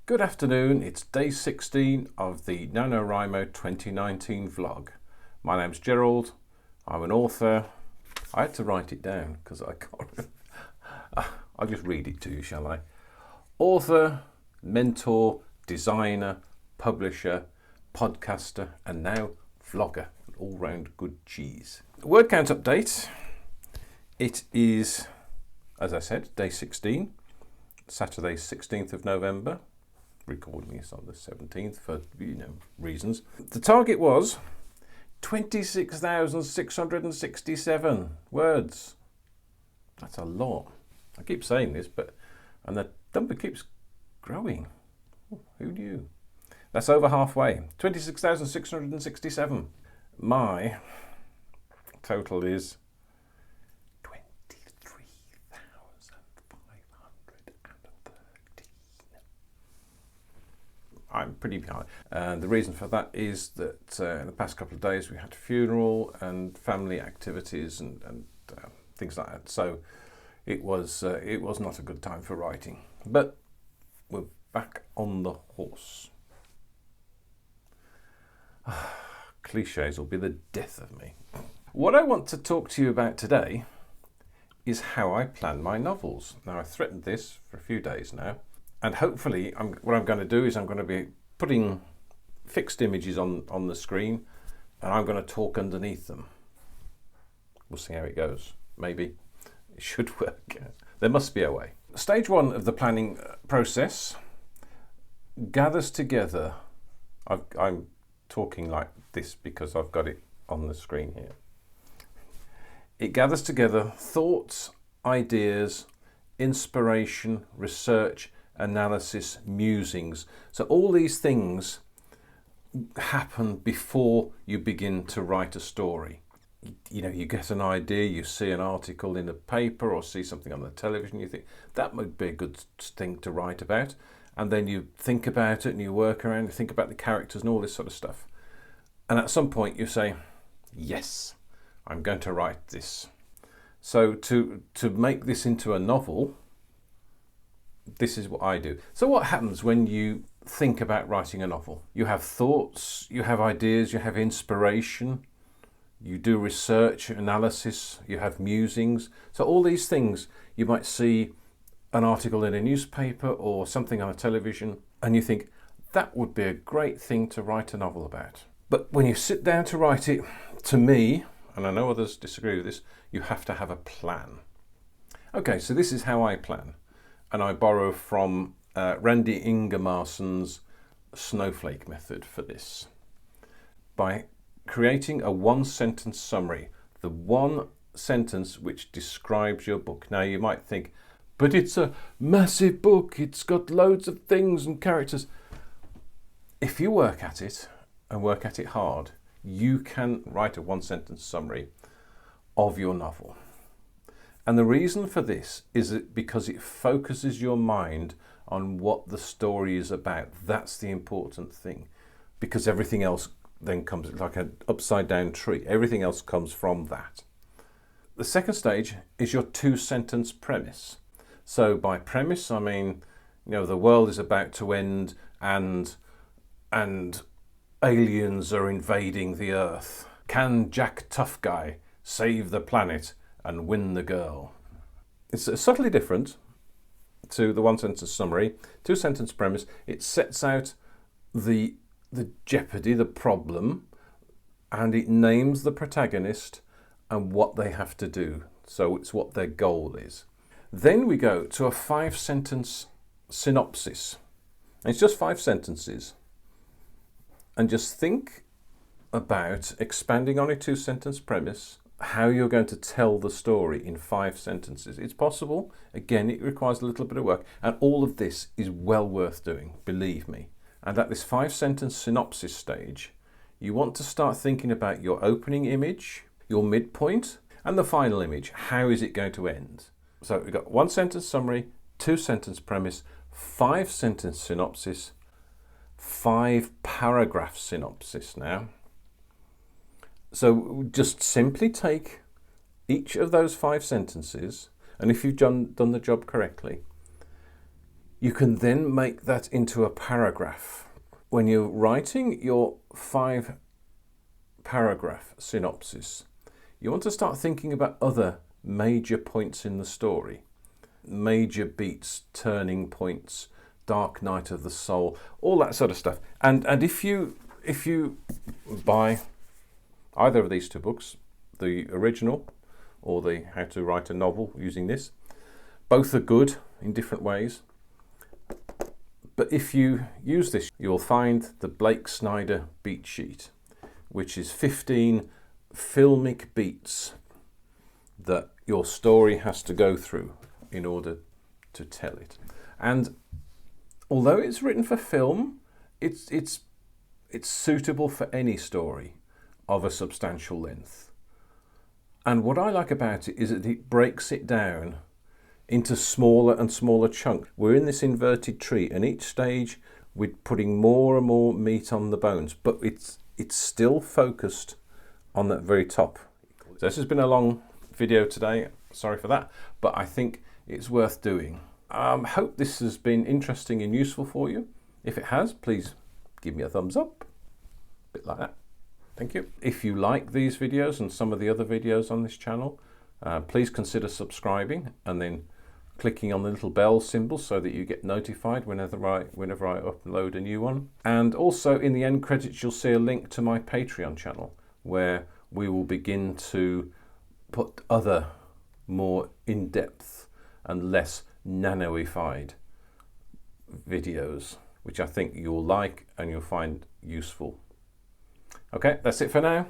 Good afternoon, it's day 16 of the NaNoWriMo 2019 vlog. My name's Gerald, I'm an author. I had to write it down because I can't. I'll just read it to you, shall I? Author, mentor, designer, publisher, podcaster, and now vlogger. All round good cheese. Wordcount update. It is, as I said, day 16, Saturday 16th of November. Recording this on the 17th for reasons. The target was 26,667 words. That's a lot. I keep saying this, and the number keeps growing. Oh, who knew? That's over halfway. 26,667. My total is 23,513. I'm pretty behind. And the reason for that is that in the past couple of days we had a funeral and family activities and things like that. So it was not a good time for writing. But we're back on the horse. Cliches will be the death of me. What I want to talk to you about today is how I plan my novels. Now, I've threatened this for a few days now, and hopefully what I'm going to do is I'm going to be putting fixed images on the screen, and I'm going to talk underneath them. We'll see how it goes. Maybe it should work. There must be a way. Stage one of the planning process gathers together. I'm talking like this because I've got it on the screen here. It gathers together thoughts, ideas, inspiration, research, analysis, musings. So all these things happen before you begin to write a story. You get an idea, you see an article in a paper or see something on the television, you think that would be a good thing to write about. And then you think about it and you work around, you think about the characters and all this sort of stuff. And at some point you say, yes, I'm going to write this. So to make this into a novel, this is what I do. So what happens when you think about writing a novel? You have thoughts, you have ideas, you have inspiration, you do research, analysis, you have musings. So all these things, you might see an article in a newspaper or something on a television, and you think, that would be a great thing to write a novel about. But when you sit down to write it, to me, and I know others disagree with this, you have to have a plan. Okay, so this is how I plan. And I borrow from Randy Ingemarson's snowflake method for this. By creating a one-sentence summary, the one sentence which describes your book. Now you might think, but it's a massive book, it's got loads of things and characters. If you work at it, and work at it hard, you can write a one-sentence summary of your novel. And the reason for this is that because it focuses your mind on what the story is about. That's the important thing, because everything else then comes like an upside-down tree. Everything else comes from that. The second stage is your two-sentence premise. So by premise, I mean, the world is about to end and aliens are invading the Earth. Can Jack Tough Guy save the planet and win the girl? It's subtly different to the one-sentence summary. Two-sentence premise, it sets out the jeopardy, the problem, and it names the protagonist and what they have to do. So it's what their goal is. Then we go to a 5-sentence synopsis. And it's just 5 sentences. And just think about expanding on a 2-sentence premise, how you're going to tell the story in 5 sentences. It's possible. Again, it requires a little bit of work. And all of this is well worth doing, believe me. And at this 5-sentence synopsis stage, you want to start thinking about your opening image, your midpoint, and the final image. How is it going to end? So we've got 1-sentence summary, 2-sentence premise, 5-sentence synopsis, 5-paragraph synopsis now. So just simply take each of those 5 sentences, and if you've done the job correctly, You can then make that into a paragraph. When you're writing your 5-paragraph synopsis, you want to start thinking about other major points in the story. Major beats, turning points, dark night of the soul, all that sort of stuff. And if you buy either of these 2 books, the original or the How to Write a Novel using this, both are good in different ways. But if you use this, you will find the Blake Snyder beat sheet, which is 15 filmic beats that your story has to go through in order to tell it. And although it's written for film, it's suitable for any story of a substantial length. And what I like about it is that it breaks it down into smaller and smaller chunks. We're in this inverted tree, and each stage we're putting more and more meat on the bones, but it's still focused on that very top. So this has been a long video today, sorry for that, but I think it's worth doing. Hope this has been interesting and useful for you. If it has, please give me a thumbs up, a bit like that. Thank you. If you like these videos and some of the other videos on this channel, please consider subscribing and then clicking on the little bell symbol so that you get notified whenever I upload a new one. And also in the end credits you'll see a link to my Patreon channel, where we will begin to put other more in-depth and less nanoified videos, which I think you'll like and you'll find useful. Okay, that's it for now.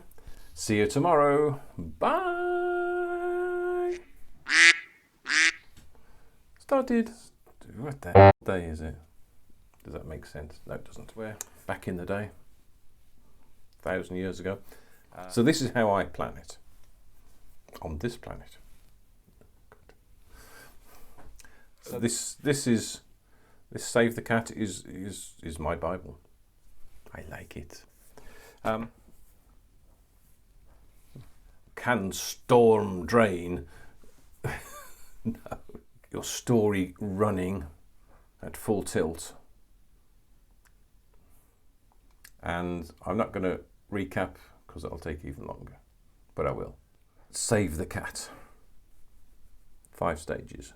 See you tomorrow. Bye. Started. What the day is it? Does that make sense? No, it doesn't. Where? Back in the day, 1,000 years ago. So this is how I plan it on this planet. So this Save the Cat is my Bible. I like it. Can storm drain? No. Your story running at full tilt. And I'm not going to recap because that'll take even longer, but I will. Save the Cat. 5 stages.